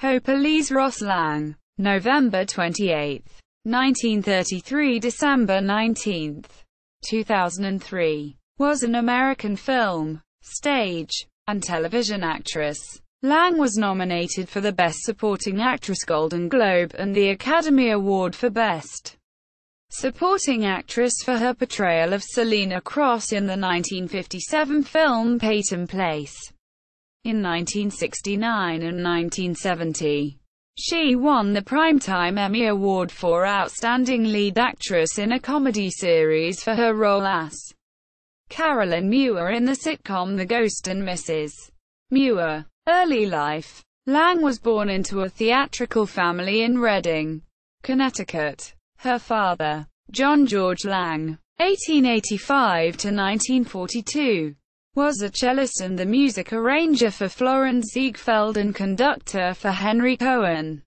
Hope Elise Ross Lange, November 28, 1933 – December 19, 2003, was an American film, stage, and television actress. Lange was nominated for the Best Supporting Actress Golden Globe and the Academy Award for Best Supporting Actress for her portrayal of Selena Cross in the 1957 film Peyton. In 1969 and 1970, she won the Primetime Emmy Award for Outstanding Lead Actress in a Comedy Series for her role as Carolyn Muir in the sitcom The Ghost and Mrs. Muir. Early life. Lange was born into a theatrical family in Reading, Connecticut. Her father, John George Lange, 1885 to 1942, was a cellist and the music arranger for Florence Ziegfeld and conductor for Henry Cohen.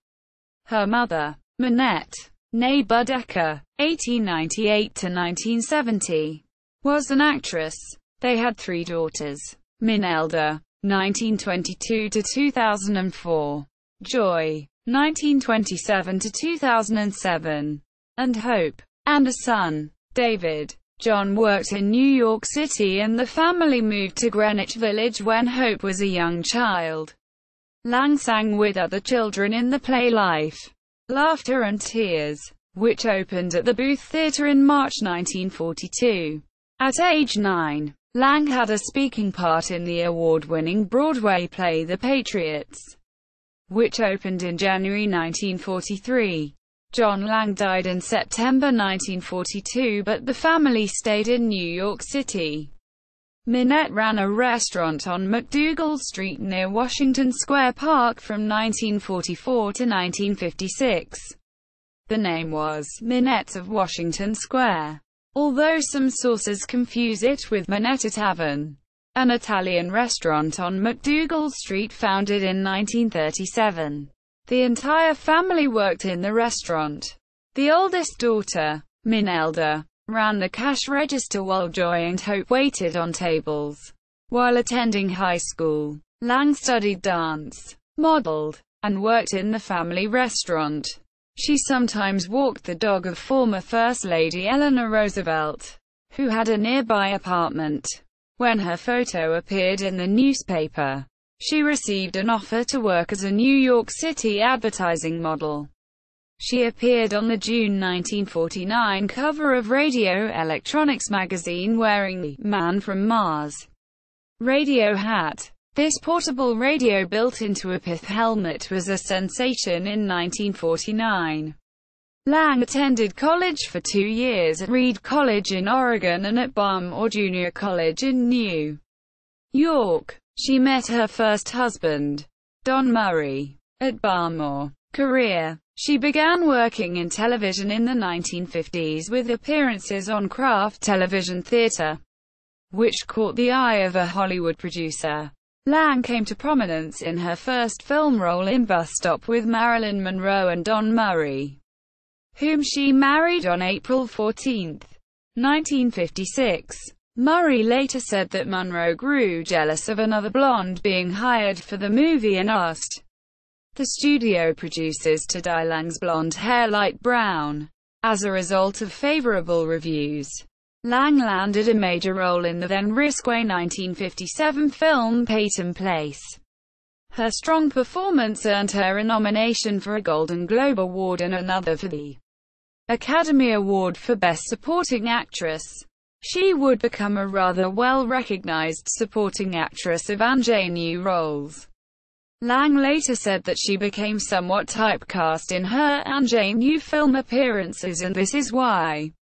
Her mother, Minette, née Bodecker, 1898 to 1970, was an actress. They had three daughters: Minelda, 1922 to 2004, Joy, 1927 to 2007, and Hope, and a son, David. John worked in New York City and the family moved to Greenwich Village when Hope was a young child. Lange sang with other children in the play Life, Laughter and Tears, which opened at the Booth Theatre in March 1942. At age 9, Lange had a speaking part in the award-winning Broadway play The Patriots, which opened in January 1943. John Lange died in September 1942, but the family stayed in New York City. Minette ran a restaurant on McDougal Street near Washington Square Park from 1944 to 1956. The name was Minette of Washington Square, although some sources confuse it with Minetta Tavern, an Italian restaurant on McDougal Street founded in 1937. The entire family worked in the restaurant. The oldest daughter, Minelda, ran the cash register while Joy and Hope waited on tables. While attending high school, Lange studied dance, modeled, and worked in the family restaurant. She sometimes walked the dog of former First Lady Eleanor Roosevelt, who had a nearby apartment. When her photo appeared in the newspaper, she received an offer to work as a New York City advertising model. She appeared on the June 1949 cover of Radio Electronics magazine wearing the Man from Mars radio hat. This portable radio built into a pith helmet was a sensation in 1949. Lange attended college for 2 years at Reed College in Oregon and at Barmore Junior College in New York. She met her first husband, Don Murray, at Barmore. Career. She began working in television in the 1950s with appearances on craft television theater, which caught the eye of a Hollywood producer. Lange came to prominence in her first film role in Bus Stop with Marilyn Monroe and Don Murray, whom she married on April 14, 1956. Murray later said that Monroe grew jealous of another blonde being hired for the movie and asked the studio producers to dye Lange's blonde hair light brown. As a result of favorable reviews, Lange landed a major role in the then risque 1957 film Peyton. Her strong performance earned her a nomination for a Golden Globe Award and another for the Academy Award for Best Supporting Actress. She would become a rather well-recognized supporting actress of ingenue roles. Lange later said that she became somewhat typecast in her ingenue film appearances and this is why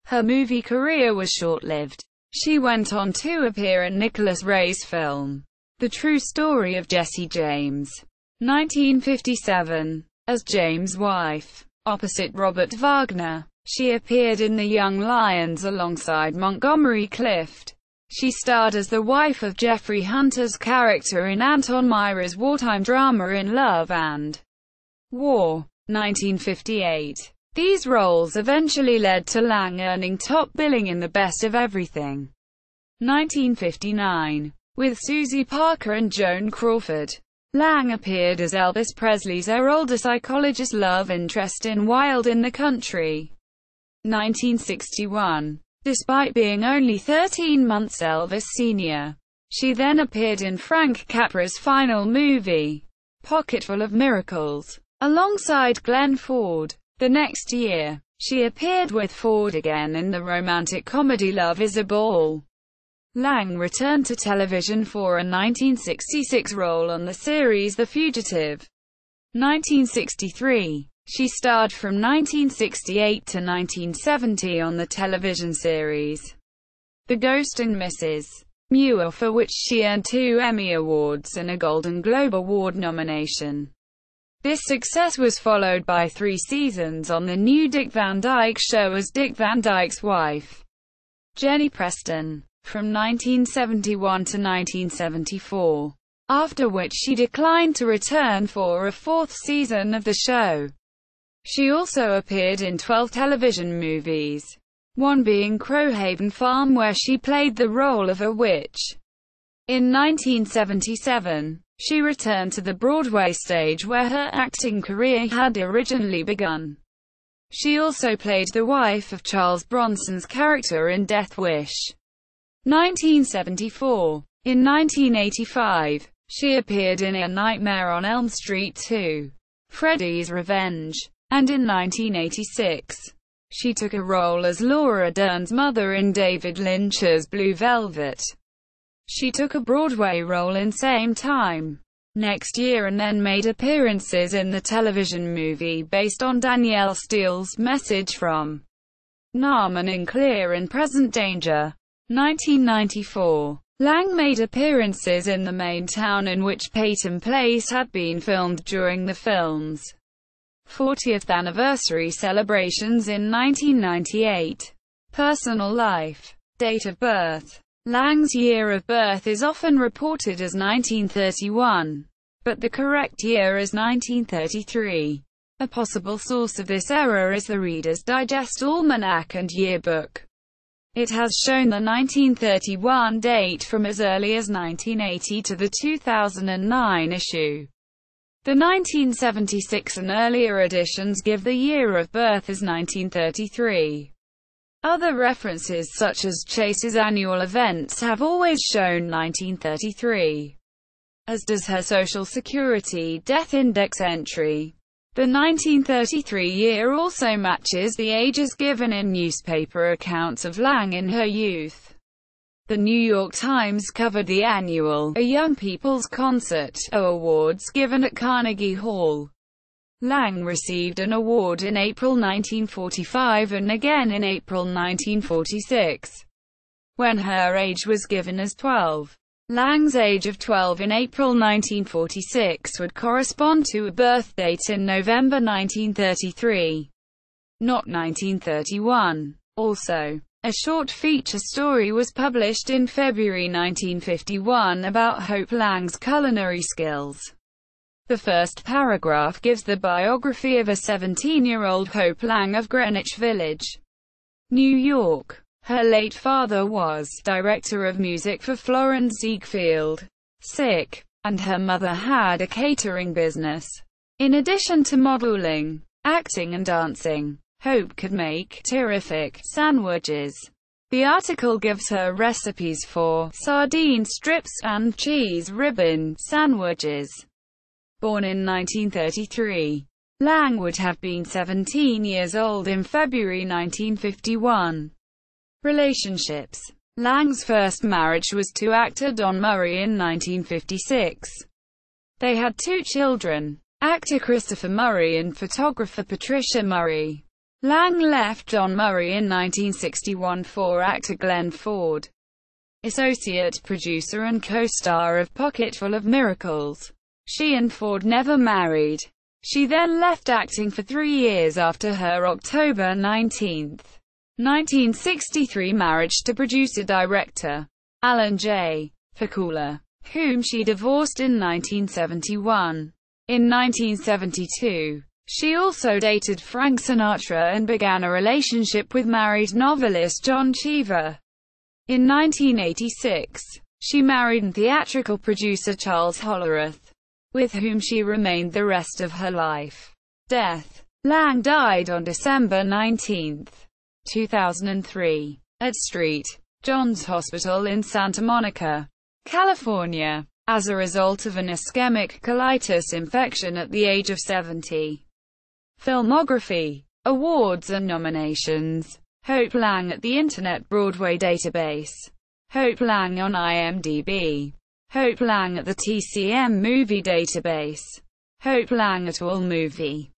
her movie career was short-lived. She went on to appear in Nicholas Ray's film, The True Story of Jesse James, 1957, as James' wife, opposite Robert Wagner. She appeared in The Young Lions alongside Montgomery Clift. She starred as the wife of Jeffrey Hunter's character in Anton Myra's wartime drama In Love and War, 1958. These roles eventually led to Lange earning top billing in The Best of Everything, 1959, with Susie Parker and Joan Crawford. Lange appeared as Elvis Presley's older psychologist love interest in Wild in the Country, 1961. Despite being only 13 months Elvis' senior, she then appeared in Frank Capra's final movie, Pocketful of Miracles, alongside Glenn Ford. The next year, she appeared with Ford again in the romantic comedy Love is a Ball. Lange returned to television for a 1966 role on the series The Fugitive. 1963. She starred from 1968 to 1970 on the television series The Ghost and Mrs. Muir, for which she earned 2 Emmy Awards and a Golden Globe Award nomination. This success was followed by 3 seasons on the new Dick Van Dyke Show as Dick Van Dyke's wife, Jenny Preston, from 1971 to 1974, after which she declined to return for a 4th season of the show. She also appeared in 12 television movies, one being Crowhaven Farm, where she played the role of a witch. In 1977, she returned to the Broadway stage where her acting career had originally begun. She also played the wife of Charles Bronson's character in Death Wish, 1974. In 1985, she appeared in A Nightmare on Elm Street 2, Freddy's Revenge, and in 1986, she took a role as Laura Dern's mother in David Lynch's Blue Velvet. She took a Broadway role in same time next year and then made appearances in the television movie based on Danielle Steele's Message from Naaman in Clear and Present Danger, 1994. Lange made appearances in the main town in which Peyton Place had been filmed during the film's 40th anniversary celebrations in 1998. Personal life. Date of birth. Lange's year of birth is often reported as 1931, but the correct year is 1933. A possible source of this error is the Reader's Digest Almanac and Yearbook. It has shown the 1931 date from as early as 1980 to the 2009 issue. The 1976 and earlier editions give the year of birth as 1933. Other references such as Chase's annual events have always shown 1933, as does her Social Security Death Index entry. The 1933 year also matches the ages given in newspaper accounts of Lange in her youth. The New York Times covered the annual A Young People's Concert awards given at Carnegie Hall. Lange received an award in April 1945 and again in April 1946, when her age was given as 12. Lange's age of 12 in April 1946 would correspond to a birth date in November 1933, not 1931. Also, a short feature story was published in February 1951 about Hope Lange's culinary skills. The first paragraph gives the biography of a 17-year-old Hope Lange of Greenwich Village, New York. Her late father was director of music for Florence Ziegfeld, sick, and her mother had a catering business. In addition to modeling, acting and dancing, Hope could make terrific sandwiches. The article gives her recipes for sardine strips and cheese ribbon sandwiches. Born in 1933, Lange would have been 17 years old in February 1951. Relationships. Lange's first marriage was to actor Don Murray in 1956. They had 2 children, actor Christopher Murray and photographer Patricia Murray. Lange left Don Murray in 1961 for actor Glenn Ford, associate producer and co-star of Pocketful of Miracles. She and Ford never married. She then left acting for 3 years after her October 19, 1963 marriage to producer-director Alan J. Fakula, whom she divorced in 1971. In 1972, she also dated Frank Sinatra and began a relationship with married novelist John Cheever. In 1986, she married theatrical producer Charles Hollerath, with whom she remained the rest of her life. Death. Lange died on December 19, 2003, at St. John's Hospital in Santa Monica, California, as a result of an ischemic colitis infection at the age of 70. Filmography, awards and nominations. Hope Lange at the Internet Broadway Database. Hope Lange on IMDb. Hope Lange at the TCM Movie Database. Hope Lange at AllMovie.